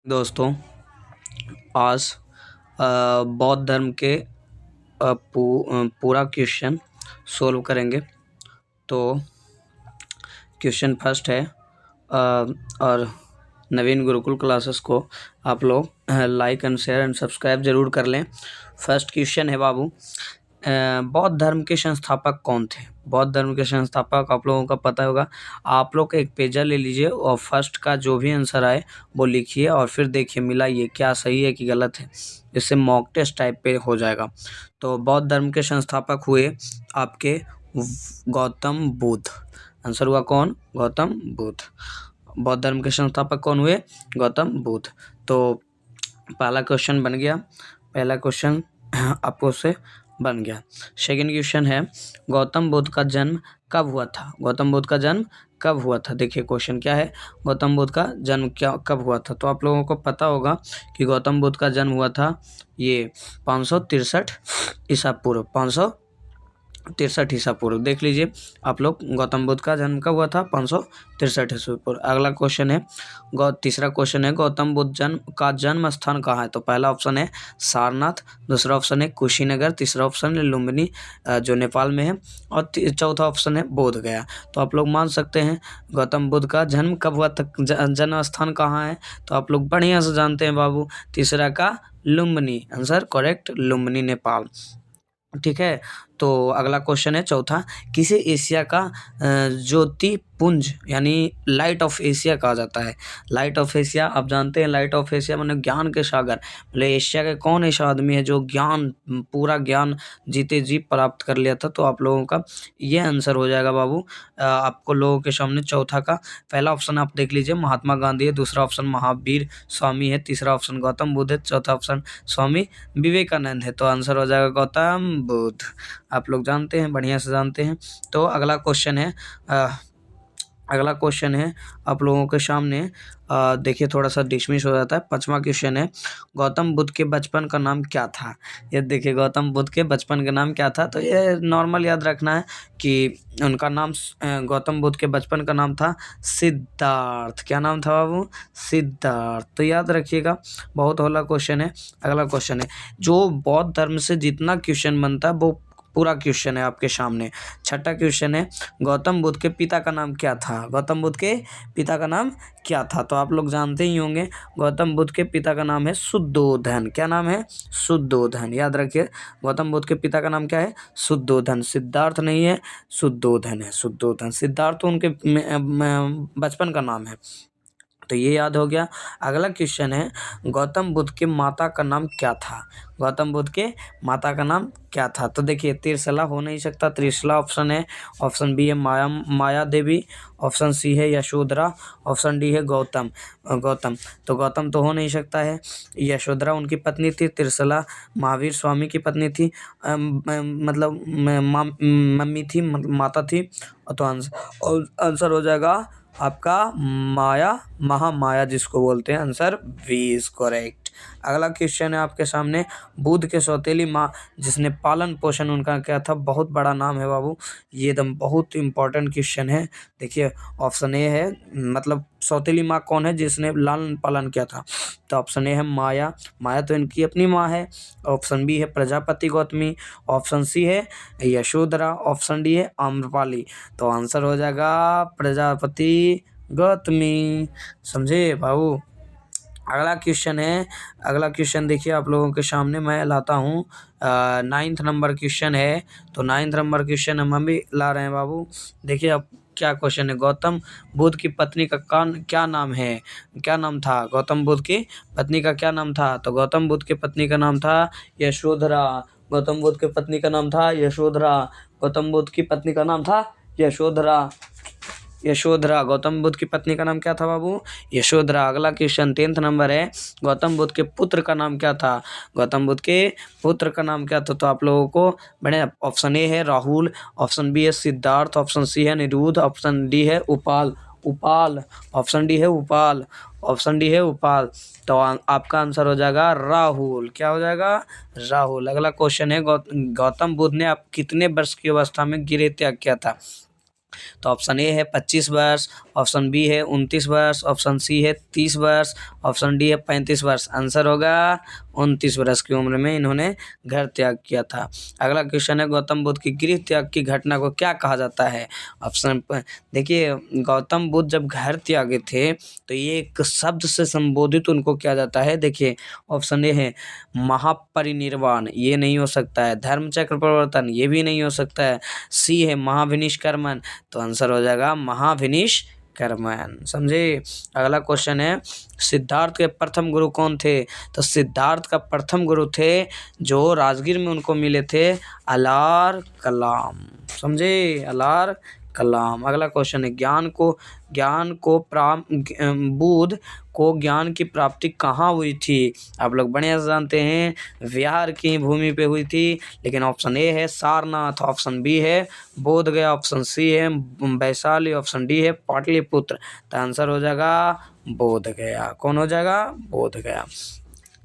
दोस्तों, आज बौद्ध धर्म के पूरा क्वेश्चन सोल्व करेंगे। तो क्वेश्चन फर्स्ट है और नवीन गुरुकुल क्लासेस को आप लोग like and share and subscribe जरूर कर लें। फर्स्ट क्वेश्चन है बाबू, बौद्ध धर्म के संस्थापक कौन थे? बौद्ध धर्म के संस्थापक आप लोगों का पता होगा। आप लोग एक पेजा ले लीजिए और फर्स्ट का जो भी आंसर आए वो लिखिए और फिर देखिए मिलाइए क्या सही है कि गलत है। इससे मॉक टेस्ट टाइप पे हो जाएगा। तो बौद्ध धर्म के संस्थापक हुए आपके गौतम बुद्ध। आंसर हुआ कौन? गौतम बुद्ध। बौद्ध धर्म के संस्थापक कौन हुए? गौतम बुद्ध। तो पहला क्वेश्चन बन गया, पहला क्वेश्चन आपको से बन गया। सेकंड क्वेश्चन है, गौतम बुद्ध का जन्म कब हुआ था? गौतम बुद्ध का जन्म कब हुआ था? देखिए क्वेश्चन क्या है, गौतम बुद्ध का जन्म कब हुआ था? तो आप लोगों को पता होगा कि गौतम बुद्ध का जन्म हुआ था ये 563 ईसा पूर्व। 563 ईसा पूर्व। देख लीजिए आप लोग, गौतम बुद्ध का जन्म कब हुआ था? 563 ईसा पूर्व। अगला क्वेश्चन है, तीसरा क्वेश्चन है, गौतम बुद्ध जन्म स्थान कहाँ है? तो पहला ऑप्शन है सारनाथ, दूसरा ऑप्शन है कुशीनगर, तीसरा ऑप्शन है लुम्बिनी जो नेपाल में है, और चौथा ऑप्शन है बोध गया। तो आप लोग मान सकते हैं गौतम बुद्ध का जन्म कब हुआ था, जन्म स्थान कहाँ है? तो आप लोग बढ़िया से जानते हैं बाबू, तीसरा का लुम्बिनी। Answer correct, Lumbini Nepal. ठीक है। तो अगला क्वेश्चन है चौथा, किसे एशिया का ज्योतिपुंज यानी लाइट ऑफ एशिया कहा जाता है? लाइट ऑफ एशिया आप जानते हैं, लाइट ऑफ एशिया माने ज्ञान के सागर। मतलब एशिया के कौन ऐसा आदमी है जो पूरा ज्ञान जीते जी प्राप्त कर लिया था? तो आप लोगों का ये आंसर हो जाएगा बाबू। आपको लोगों के सामने चौथा का पहला ऑप्शन आप देख लीजिए, महात्मा गांधी है, दूसरा ऑप्शन महावीर स्वामी है, तीसरा ऑप्शन गौतम बुद्ध है, चौथा ऑप्शन स्वामी विवेकानंद है। तो आंसर हो जाएगा गौतम बुद्ध। आप लोग जानते हैं, बढ़िया से जानते हैं। तो अगला क्वेश्चन है आप लोगों के सामने, देखिए थोड़ा सा डिसमिस हो जाता है। पांचवा क्वेश्चन है, गौतम बुद्ध के बचपन का नाम क्या था? ये देखिए गौतम बुद्ध के बचपन का नाम क्या था? तो ये नॉर्मल याद रखना है कि उनका नाम गौतम बुद्ध के बचपन का नाम था सिद्धार्थ। क्या नाम था बाबू? सिद्धार्थ। तो याद रखिएगा, बहुत होला क्वेश्चन है। अगला क्वेश्चन है, जो बौद्ध धर्म से जितना क्वेश्चन बनता है वो पूरा क्वेश्चन है आपके सामने। छठा क्वेश्चन है, गौतम बुद्ध के पिता का नाम क्या था? गौतम बुद्ध के पिता का नाम क्या था? तो आप लोग जानते ही होंगे, गौतम बुद्ध के पिता का नाम है शुद्धोधन। क्या नाम है? शुद्धोधन। याद रखिए, गौतम बुद्ध के पिता का नाम क्या है? शुद्धोधन। सिद्धार्थ नहीं है, शुद्धोधन है। शुद्धोधन। सिद्धार्थ तो उनके बचपन का नाम है। तो ये याद हो गया। अगला क्वेश्चन है, गौतम बुद्ध के माता का नाम क्या था? गौतम बुद्ध के माता का नाम क्या था? तो देखिए त्रिशला हो नहीं सकता, त्रिशला ऑप्शन है। ऑप्शन बी है माया देवी, ऑप्शन सी है यशोधरा, ऑप्शन डी है गौतम। तो गौतम तो हो नहीं सकता है। यशोधरा उनकी पत्नी थी, त्रिशला महावीर स्वामी की पत्नी थी, मतलब मम्मी थी, मतलब माता थी। तो आंसर हो जाएगा आपका महामाया जिसको बोलते हैं। Answer B is correct. अगला क्वेश्चन है आपके सामने, बुद्ध के सौतेली माँ जिसने पालन पोषण उनका क्या था? बहुत बड़ा नाम है बाबू, ये एकदम बहुत इंपॉर्टेंट क्वेश्चन है। देखिए ऑप्शन ए है, मतलब सौतेली माँ कौन है जिसने लालन पालन किया था? तो ऑप्शन ए है माया। माया तो इनकी अपनी माँ है। ऑप्शन बी है प्रजापति गौतमी, ऑप्शन सी है यशोधरा, ऑप्शन डी है आम्रपाली। तो आंसर हो जाएगा प्रजापति गौतमी। समझे बाबू? अगला क्वेश्चन है, अगला क्वेश्चन देखिए आप लोगों के सामने मैं लाता हूँ। 9th नंबर क्वेश्चन है। तो 9th नंबर क्वेश्चन हम भी ला रहे हैं बाबू। देखिए अब क्या क्वेश्चन है, गौतम बुद्ध की पत्नी का क्या नाम है? क्या नाम था? गौतम बुद्ध की पत्नी का क्या नाम था? तो गौतम बुद्ध की पत्नी का नाम था यशोधरा। गौतम बुद्ध की पत्नी का नाम था यशोधरा। गौतम बुद्ध की पत्नी का नाम था यशोधरा। यशोधरा। गौतम बुद्ध की पत्नी का नाम क्या था बाबू? यशोधरा। अगला क्वेश्चन 10th नंबर है, गौतम बुद्ध के पुत्र का नाम क्या था? गौतम बुद्ध के पुत्र का नाम क्या था? तो आप लोगों को बड़े ऑप्शन ए है राहुल, ऑप्शन बी है सिद्धार्थ, ऑप्शन सी है निरुद्ध, ऑप्शन डी है उपाल। ऑप्शन डी है उपाल। ऑप्शन डी है उपाल। तो आपका आंसर हो जाएगा राहुल। क्या हो जाएगा? राहुल। अगला क्वेश्चन है, गौतम बुद्ध ने आप कितने वर्ष की अवस्था में गृह त्याग किया था? तो ऑप्शन ए है 25 वर्ष, ऑप्शन बी है 29 वर्ष, ऑप्शन सी है 30 वर्ष, ऑप्शन डी है 35 वर्ष। आंसर होगा 29 वर्ष की उम्र में इन्होंने घर त्याग किया था। अगला क्वेश्चन है गौतम बुद्ध की गृह त्याग की घटना को क्या कहा जाता है। ऑप्शन देखिए, गौतम बुद्ध जब घर त्यागे थे तो ये एक शब्द से संबोधित उनको किया जाता है। देखिए, ऑप्शन ए है महापरिनिर्वाण, ये नहीं हो सकता है। धर्मचक्र प्रवर्तन, ये भी नहीं हो सकता है। सी है महाविनिष्क्रमण, तो आंसर हो जाएगा महाविनिष्क्रमण। समझे। अगला क्वेश्चन है सिद्धार्थ के प्रथम गुरु कौन थे। तो सिद्धार्थ का प्रथम गुरु थे जो राजगीर में उनको मिले थे, अलार कलाम। समझे, अलार कलाम। अगला क्वेश्चन है बुद्ध को ज्ञान की प्राप्ति कहाँ हुई थी। आप लोग बढ़िया से जानते हैं, बिहार की भूमि पे हुई थी। लेकिन ऑप्शन ए है सारनाथ, ऑप्शन बी है बोध गया, ऑप्शन सी है वैशाली, ऑप्शन डी है पाटलिपुत्र। तो आंसर हो जाएगा बोध गया। कौन हो जाएगा? बोध गया।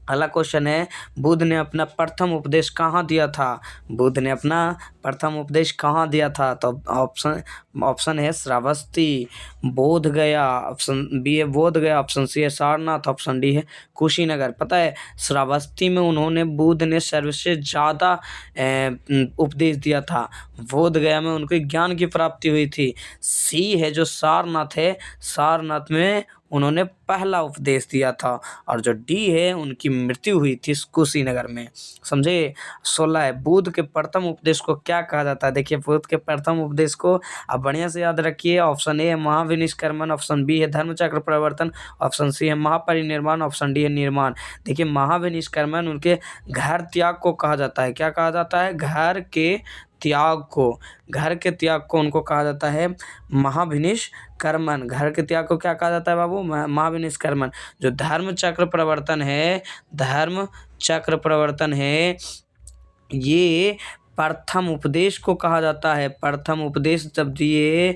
अगला क्वेश्चन है बुद्ध ने अपना प्रथम उपदेश कहाँ दिया था। बुद्ध ने अपना प्रथम उपदेश कहाँ दिया था। तो ऑप्शन है श्रावस्ती, बोध गया, ऑप्शन बी है बोध गया, ऑप्शन सी है सारनाथ, ऑप्शन डी है कुशीनगर। पता है, श्रावस्ती में उन्होंने बुद्ध ने सर्वसे ज़्यादा उपदेश दिया था। बोध गया में उनको ज्ञान की प्राप्ति हुई थी। सी है जो सारनाथ है, सारनाथ में उन्होंने पहला उपदेश दिया था। और जो डी है उनकी मृत्यु हुई थी कुशीनगर में। समझे। 16 है बुद्ध के प्रथम उपदेश को क्या कहा जाता है। देखिए, बुद्ध के प्रथम उपदेश को आप बढ़िया से याद रखिए। ऑप्शन ए है महाविनिष्क्रमण, ऑप्शन बी है धर्मचक्र प्रवर्तन, ऑप्शन सी है महापरिनिर्वाण, ऑप्शन डी है निर्माण। देखिए, महाविनिष्क्रमण उनके घर त्याग को कहा जाता है। क्या कहा जाता है? घर के त्याग को उनको कहा जाता है महाविनिष्क्रमण। घर के त्याग को क्या कहा जाता है बाबू? महाविनिष्क्रमण। जो धर्म चक्र प्रवर्तन है ये प्रथम उपदेश को कहा जाता है। प्रथम उपदेश जब दिए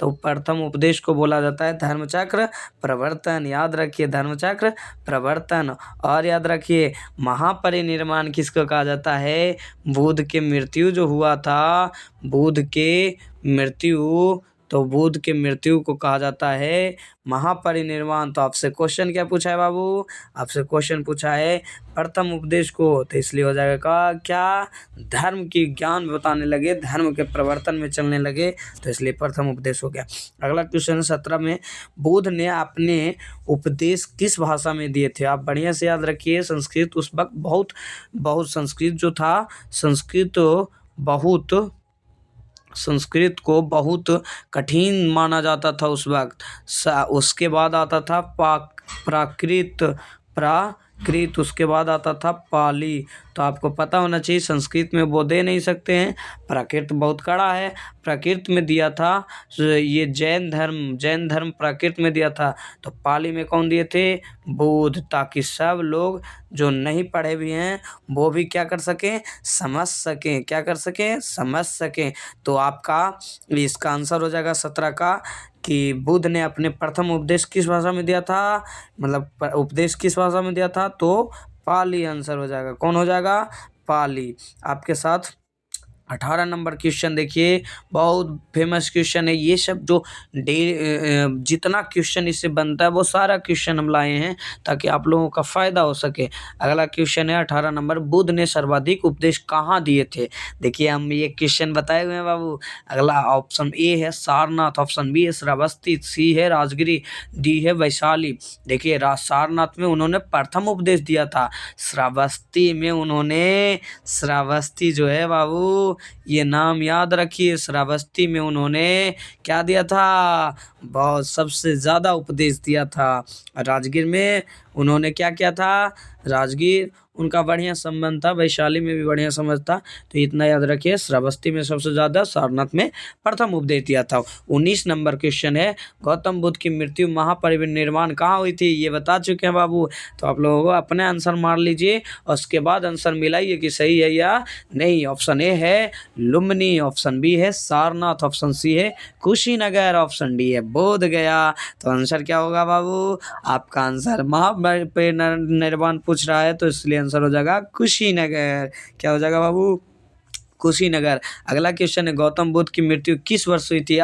तो प्रथम उपदेश को बोला जाता है धर्मचक्र प्रवर्तन। याद रखिए, धर्मचक्र प्रवर्तन। और याद रखिए, महापरिनिर्वाण किसको कहा जाता है? बुद्ध के मृत्यु जो हुआ था, बुद्ध के मृत्यु को कहा जाता है महापरिनिर्वाण। तो आपसे क्वेश्चन क्या पूछा है बाबू? आपसे क्वेश्चन पूछा है प्रथम उपदेश को, तो इसलिए हो जाएगा क्या? धर्म की ज्ञान बताने लगे, धर्म के प्रवर्तन में चलने लगे, तो इसलिए प्रथम उपदेश हो गया। अगला क्वेश्चन 17 में बुद्ध ने अपने उपदेश किस भाषा में दिए थे। आप बढ़िया से याद रखिए, संस्कृत उस वक्त बहुत संस्कृत जो था, संस्कृत को बहुत कठिन माना जाता था उस वक्त। उसके बाद आता था प्राकृत, उसके बाद आता था पाली। तो आपको पता होना चाहिए, संस्कृत में वो दे नहीं सकते हैं, प्राकृत बहुत कड़ा है। प्राकृत में दिया था ये जैन धर्म प्राकृत में दिया था। तो पाली में कौन दिए थे? बुद्ध, ताकि सब लोग जो नहीं पढ़े भी हैं वो भी क्या कर सकें? समझ सकें। क्या कर सकें? समझ सकें। तो आपका इसका आंसर हो जाएगा 17 का कि बुद्ध ने अपने प्रथम उपदेश किस भाषा में दिया था, मतलब उपदेश किस भाषा में दिया था, तो पाली आंसर हो जाएगा। कौन हो जाएगा? पाली। आपके साथ 18 नंबर क्वेश्चन देखिए, बहुत फेमस क्वेश्चन है ये सब। जो जितना क्वेश्चन इससे बनता है वो सारा क्वेश्चन हम लाए हैं ताकि आप लोगों का फ़ायदा हो सके। अगला क्वेश्चन है 18 नंबर, बुद्ध ने सर्वाधिक उपदेश कहाँ दिए थे। देखिए, हम ये क्वेश्चन बताए हुए हैं बाबू। अगला ऑप्शन ए है सारनाथ, ऑप्शन बी है श्रावस्ती, सी है राजगिरी, डी है वैशाली। देखिए, सारनाथ में उन्होंने प्रथम उपदेश दिया था। श्रावस्ती जो है बाबू, ये नाम याद रखिए, श्रावस्ती में उन्होंने क्या दिया था? बहुत सबसे ज़्यादा उपदेश दिया था। राजगीर में उन्होंने क्या किया था? राजगीर उनका बढ़िया संबंध था, वैशाली में भी बढ़िया समझ था। तो इतना याद रखिए, श्रावस्ती में सबसे ज़्यादा, सारनाथ में प्रथम उपदेश दिया था। 19 नंबर क्वेश्चन है, गौतम बुद्ध की मृत्यु महापरिनिर्वाण कहाँ हुई थी। ये बता चुके हैं बाबू। तो आप लोगों को अपने आंसर मार लीजिए और उसके बाद आंसर मिलाइए कि सही है या नहीं। ऑप्शन ए है लुम्बिनी, ऑप्शन बी है सारनाथ, ऑप्शन सी है कुशीनगर, ऑप्शन डी है बोध गया। तो आंसर क्या होगा बाबू? आपका आंसर महापरिनिर्वाण पूछ रहा है, तो इसलिए आंसर हो जाएगा कुशीनगर। क्या हो जाएगा बाबू? कुशीनगर। अगला क्वेश्चन है गौतम बुद्ध की मृत्यु किस वर्ष हुई थी?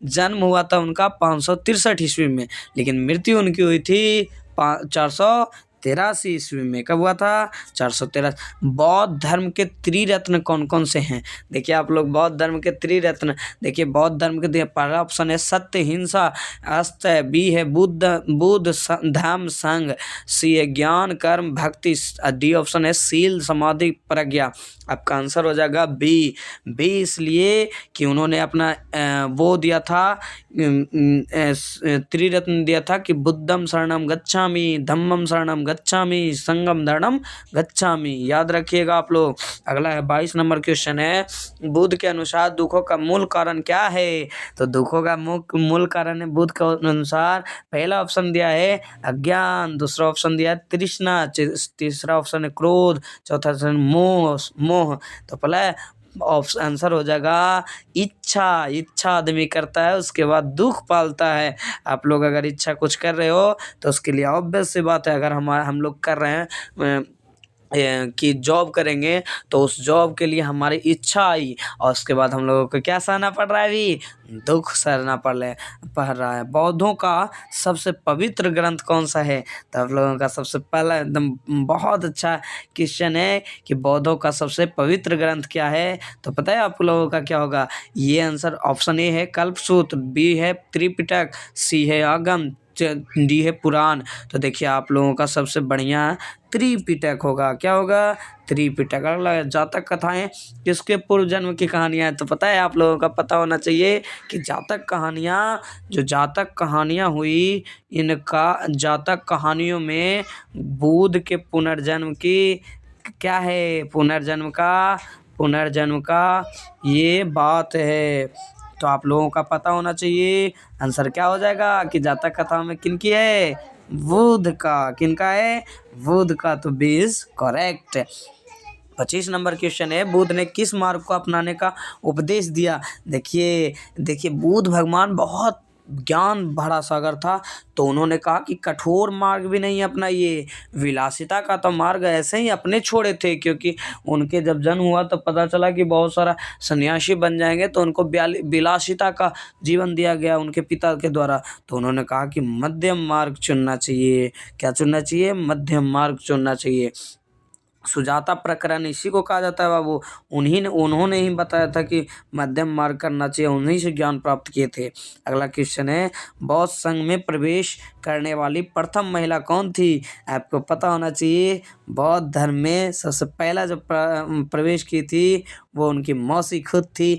जन्म हुआ था उनका 563 ईस्वी में, लेकिन मृत्यु उनकी हुई थी 483 ईस्वी में। कब हुआ था? 413। बौद्ध धर्म के त्रिरत्न कौन कौन से हैं? देखिए आप लोग, बौद्ध धर्म के त्रिरत्न देखिए, बौद्ध धर्म के पहला ऑप्शन है सत्य, हिंसा, अस्त्य, बी है बुद्ध धम्म संघ, सी है ज्ञान कर्म भक्ति, डी ऑप्शन है सील समाधि प्रज्ञा। आपका आंसर हो जाएगा बी। इसलिए कि उन्होंने अपना वो दिया था, त्रिरत्न दिया था कि बुद्धम शरणम गच्छामि, धम्मम शरणम गच्छामि, संगम शरणम गच्छामि। याद रखिएगा आप लोग। अगला है 22 नंबर क्वेश्चन है, बुद्ध के अनुसार दुखों का मूल कारण क्या है? तो दुखों का मूल कारण है बुद्ध के अनुसार, पहला ऑप्शन दिया है अज्ञान, दूसरा ऑप्शन दिया है तृष्णा, तीसरा ऑप्शन है क्रोध, चौथा ऑप्शन मोह। तो पहला आंसर हो जाएगा इच्छा आदमी करता है, उसके बाद दुख पालता है। आप लोग अगर इच्छा कुछ कर रहे हो तो उसके लिए ऑब्वियस सी बात है, अगर हम लोग कर रहे हैं कि जॉब करेंगे तो उस जॉब के लिए हमारी इच्छा आई और उसके बाद हम लोगों को क्या सहना पड़ रहा है? अभी दुख सहना पड़ रहा है। बौद्धों का सबसे पवित्र ग्रंथ कौन सा है? तो आप लोगों का सबसे पहला एकदम बहुत अच्छा क्वेश्चन है कि बौद्धों का सबसे पवित्र ग्रंथ क्या है? तो पता है आप लोगों का क्या होगा? ये आंसर ऑप्शन ए है कल्पसूत्र, बी है त्रिपिटक, सी है आगम, डी है पुराण। तो देखिए आप लोगों का सबसे बढ़िया त्रिपिटक होगा। क्या होगा? त्रिपिटक। अगला जातक कथाएं किसके पूर्व जन्म की कहानियां हैं? तो पता है आप लोगों का पता होना चाहिए कि जातक कहानियां हुई, इनका जातक कहानियों में बुद्ध के पुनर्जन्म की क्या है? पुनर्जन्म का ये बात है। तो आप लोगों का पता होना चाहिए। आंसर क्या हो जाएगा कि जातक कथा में किनकी है? बुद्ध का। किनका है? बुद्ध का। तो B is correct. 25 number question है, बुद्ध ने किस मार्ग को अपनाने का उपदेश दिया? देखिए बुद्ध भगवान बहुत ज्ञान भरा सागर था, तो उन्होंने कहा कि कठोर मार्ग भी नहीं अपनाइए, विलासिता का तो मार्ग ऐसे ही अपने छोड़े थे, क्योंकि उनके जब जन्म हुआ तो पता चला कि बहुत सारा सन्यासी बन जाएंगे, तो उनको विलासिता का जीवन दिया गया उनके पिता के द्वारा। तो उन्होंने कहा कि मध्यम मार्ग चुनना चाहिए। क्या चुनना चाहिए? मध्यम मार्ग चुनना चाहिए। सुजाता प्रकरण इसी को कहा जाता है बाबू। उन्होंने ही बताया था कि मध्यम मार्ग करना चाहिए, उन्हीं से ज्ञान प्राप्त किए थे। अगला क्वेश्चन है, बौद्ध संघ में प्रवेश करने वाली प्रथम महिला कौन थी? आपको पता होना चाहिए। बौद्ध धर्म में सबसे पहला जो प्रवेश की थी वो उनकी मौसी खुद थी,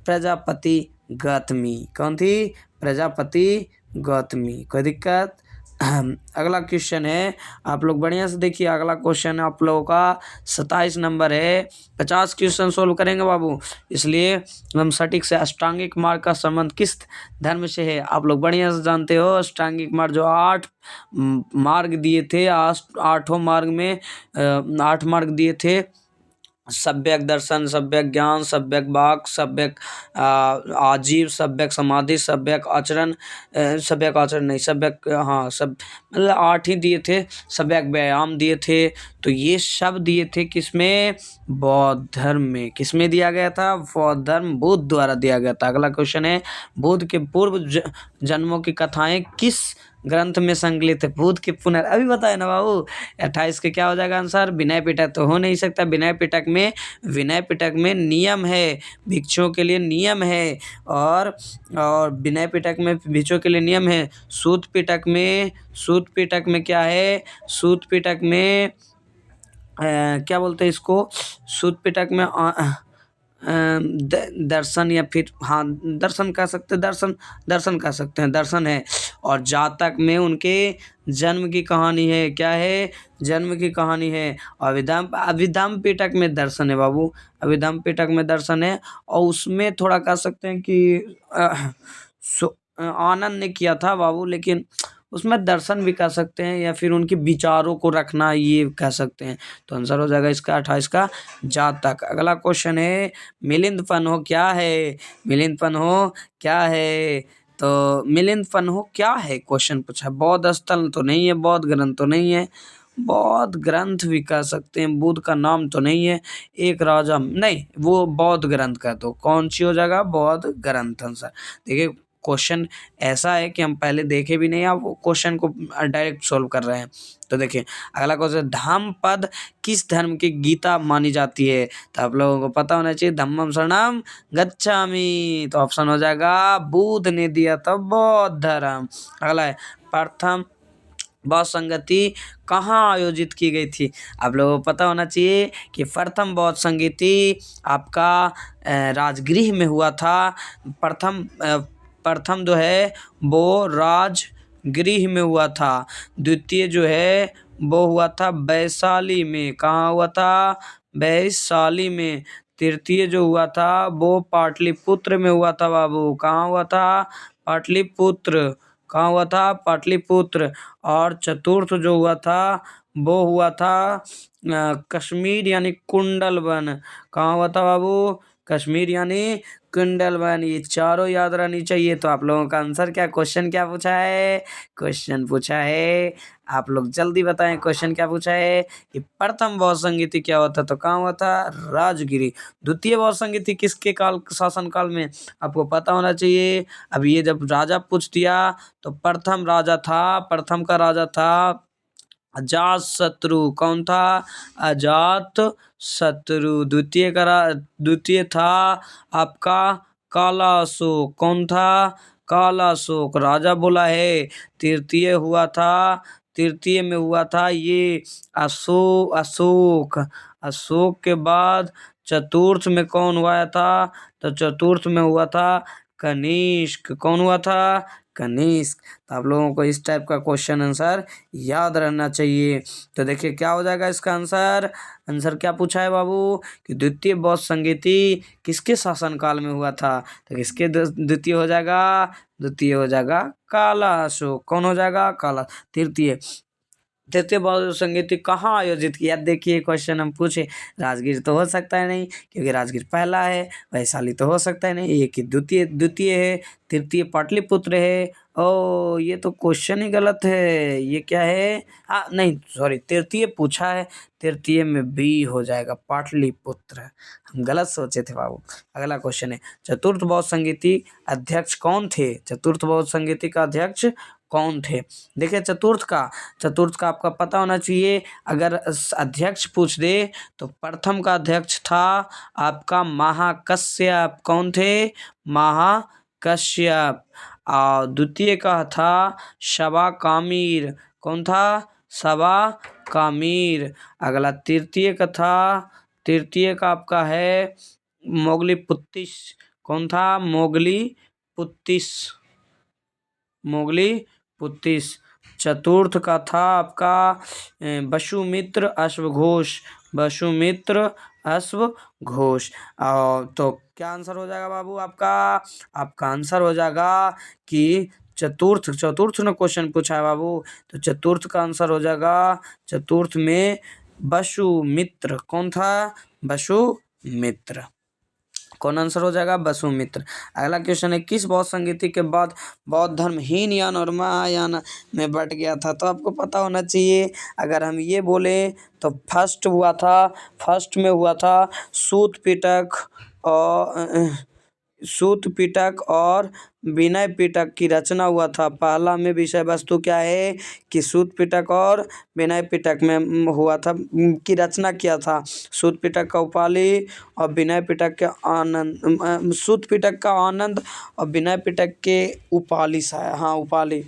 प्रजापति गौतमी। कौन थी? प्रजापति गौतमी। कोई दिक्कत? अगला क्वेश्चन है, आप लोग बढ़िया से देखिए। अगला क्वेश्चन आप लोगों का 27 नंबर है। 50 क्वेश्चन सोल्व करेंगे बाबू, इसलिए हम सटीक से अष्टांगिक मार्ग का संबंध किस धर्म से है? आप लोग बढ़िया से जानते हो अष्टांगिक मार्ग जो 8 मार्ग दिए थे, 8 मार्ग में 8 मार्ग दिए थे। सम्यक दर्शन, सम्यक ज्ञान, सम्यक वाक, सम्यक आजीव, सम्यक समाधि, सम्यक आचरण नहीं, सम्यक, हाँ सब मतलब 8 ही दिए थे। सम्यक व्यायाम दिए थे। तो ये सब दिए थे किसमें? बौद्ध धर्म में। किसमें दिया गया था? बौद्ध धर्म बुद्ध द्वारा दिया गया था। अगला क्वेश्चन है, बुद्ध के पूर्व जन्मों की कथाएं किस ग्रंथ में संकलित है? बुद्ध के अभी बताए ना बाबू। 28 के क्या हो जाएगा आंसर? विनय पिटक। तो हो नहीं सकता। विनय पिटक में नियम है, भिक्षुओं के लिए नियम है, और विनय पिटक में भिक्षुओं के लिए नियम है। सूत पिटक में क्या है? सूत पिटक में क्या बोलते हैं इसको? सूत पिटक में दर्शन, या फिर हाँ दर्शन कह सकते हैं, दर्शन कह सकते हैं, दर्शन है। और जातक में उनके जन्म की कहानी है। क्या है? जन्म की कहानी है। अभिधम्म पिटक में दर्शन है बाबू। अभिधम्म पिटक में दर्शन है, और उसमें थोड़ा कह सकते हैं कि आनंद ने किया था बाबू, लेकिन उसमें दर्शन भी कह सकते हैं, या फिर उनके विचारों को रखना ये कह सकते हैं। तो आंसर हो जाएगा इसका 28 का जातक। अगला क्वेश्चन है, मिलिंद फन्हो क्या है? मिलिंद फन्हो क्या है? तो मिलिंद फन्हो क्या है? क्वेश्चन पूछा। बौद्ध स्थल तो नहीं है, बौद्ध ग्रंथ तो नहीं है, बौद्ध ग्रंथ भी कह सकते हैं, बुद्ध का नाम तो नहीं है। एक राजा नहीं, वो बौद्ध ग्रंथ का, तो कौन सी हो जाएगा, बौद्ध ग्रंथ आंसर। देखिए क्वेश्चन ऐसा है कि हम पहले देखे भी नहीं, आप क्वेश्चन को डायरेक्ट सोल्व कर रहे हैं। तो देखिए अगला क्वेश्चन, धम्मपद किस धर्म की गीता मानी जाती है? तो आप लोगों को पता होना चाहिए, धम्मम शरणम गच्छामि, तो ऑप्शन हो जाएगा बुद्ध ने दिया था बौद्ध धर्म। अगला है, प्रथम बौद्ध संगति कहाँ आयोजित की गई थी? आप लोगों को पता होना चाहिए कि प्रथम बौद्ध संगति आपका राजगृह में हुआ था। प्रथम जो है वो राजगृह में हुआ था। द्वितीय जो है वो हुआ था वैशाली में। कहाँ हुआ था? वैशाली में। तृतीय जो हुआ था वो पाटलिपुत्र में हुआ था बाबू। कहाँ हुआ था? पाटलिपुत्र। कहाँ हुआ था? पाटलिपुत्र। और चतुर्थ जो हुआ था वो हुआ था कश्मीर यानी कुंडलवन। कहाँ हुआ था बाबू? कश्मीर यानी कुंडलवन। ये चारों याद रहनी चाहिए। तो आप लोगों का आंसर क्या, क्वेश्चन क्या पूछा है? क्वेश्चन पूछा है, आप लोग जल्दी बताएं क्वेश्चन क्या पूछा है कि प्रथम बौद्ध संगीति क्या होता, तो कहाँ हुआ था? राजगिरी। द्वितीय बौद्ध संगीति किसके काल, शासन काल में? आपको पता होना चाहिए। अब ये जब राजा पूछ दिया तो प्रथम राजा था, प्रथम का राजा था अजात शत्रु। कौन था? अजात शत्रु। द्वितीय था आपका काला अशोक। कौन था? काला अशोक, राजा बोला है। तृतीय हुआ था, तृतीय में हुआ था ये अशोक। अशोक के बाद चतुर्थ में कौन हुआ था? तो चतुर्थ में हुआ था कनिष्क। कौन हुआ था? कनिष्क। तो आप लोगों को इस टाइप का क्वेश्चन आंसर याद रहना चाहिए। तो देखिए क्या हो जाएगा इसका आंसर। आंसर क्या पूछा है बाबू कि द्वितीय बौद्ध संगीति किसके शासन काल में हुआ था? तो किसके द्वितीय हो जाएगा? द्वितीय हो जाएगा काला अशोक। कौन हो जाएगा? काला। तृतीय बौद्ध संगीति कहाँ आयोजित किया? देखिए क्वेश्चन हम पूछे, राजगीर तो हो सकता है नहीं क्योंकि राजगीर पहला है। वैशाली तो हो सकता है नहीं, एक ही द्वितीय द्वितीय है। तृतीय पाटलिपुत्र है। ओ ये तो क्वेश्चन ही गलत है। ये क्या है? नहीं सॉरी, तृतीय पूछा है, तृतीय में बी हो जाएगा पाटलिपुत्र। हम गलत सोचे थे बाबू। अगला क्वेश्चन है, चतुर्थ बौद्ध संगीति अध्यक्ष कौन थे? चतुर्थ बौद्ध संगीति का अध्यक्ष कौन थे? देखिए चतुर्थ का आपका पता होना चाहिए। अगर अध्यक्ष पूछ दे तो प्रथम का अध्यक्ष था आपका महाकश्यप। कौन थे? महाकश्यप। और द्वितीय का था शबा कामीर। कौन था? शबा कामीर। अगला तृतीय का था, तृतीय का आपका है मोगली पुत्तिस। कौन था? मोगली पुत्तिस। मोगली पुत्तिस। चतुर्थ का था आपका वसुमित्र अश्वघोष। वसुमित्र अश्वघोष। तो क्या आंसर हो जाएगा बाबू आपका? आपका आंसर हो जाएगा कि चतुर्थ ने क्वेश्चन पूछा है बाबू, तो चतुर्थ का आंसर हो जाएगा, चतुर्थ में वसुमित्र। कौन था? वसुमित्र। कौन आंसर हो जाएगा? वसुमित्र। अगला क्वेश्चन है, किस बौद्ध संगीति के बाद बौद्ध धर्म हीनयान और महायान में बट गया था? तो आपको पता होना चाहिए। अगर हम ये बोले तो फर्स्ट में हुआ था सूत पिटक और विनय पिटक की रचना हुआ था। पहला में विषय वस्तु क्या है कि सूत पिटक और विनय पिटक में हुआ था, की रचना किया था। सूत पिटक का उपालि और विनय पिटक के आनंद, सूत पिटक का आनंद और विनय पिटक के उपालि उपालि।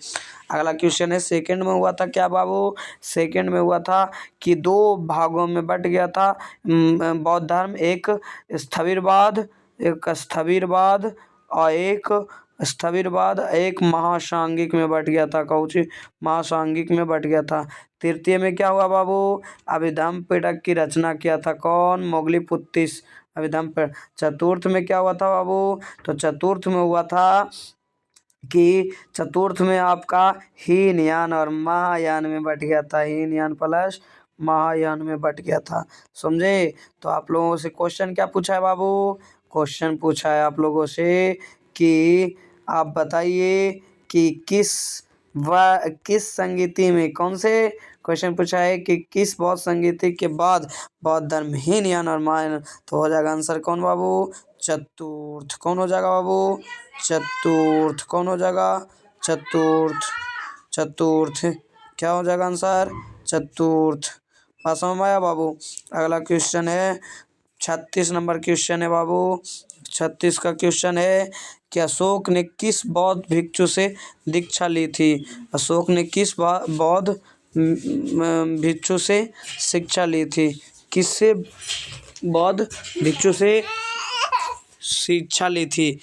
अगला क्वेश्चन है, सेकंड में हुआ था क्या बाबू? सेकंड में हुआ था कि दो भागों में बट गया था बौद्ध धर्म। एक स्थविरवाद और एक महासांगिक में बट गया था। कौची? महासांगिक में बट गया था। तृतीय में क्या हुआ बाबू? अभिधम्म पिटक की रचना किया था। कौन? मोगली पुत्तिस। अभिधम्म पिटक। चतुर्थ में क्या हुआ था बाबू? तो चतुर्थ में हुआ था कि चतुर्थ में आपका हीनयान और महायान में बट गया था। हीनयान प्लस महायान में बट गया था। समझे? तो आप लोगों से क्वेश्चन क्या पूछा है बाबू? क्वेश्चन पूछा है आप लोगों से कि आप बताइए कि किस वह किस संगीति में, कौन से क्वेश्चन पूछा है कि किस बौद्ध संगीति के बाद बौद्ध धर्म हीनयान और महायान, तो हो जाएगा आंसर कौन बाबू, चतुर्थ। कौन हो जाएगा बाबू, चतुर्थ। कौन हो जाएगा, चतुर्थ। चतुर्थ क्या हो जाएगा आंसर, चतुर्थ। बात समझ में आया बाबू। अगला क्वेश्चन है 36 नंबर क्वेश्चन है बाबू। 36 का क्वेश्चन है कि अशोक ने किस बौद्ध भिक्षु से दीक्षा ली थी। अशोक ने किस बौद्ध भिक्षु से शिक्षा ली थी, किससे बौद्ध भिक्षु से शिक्षा ली थी,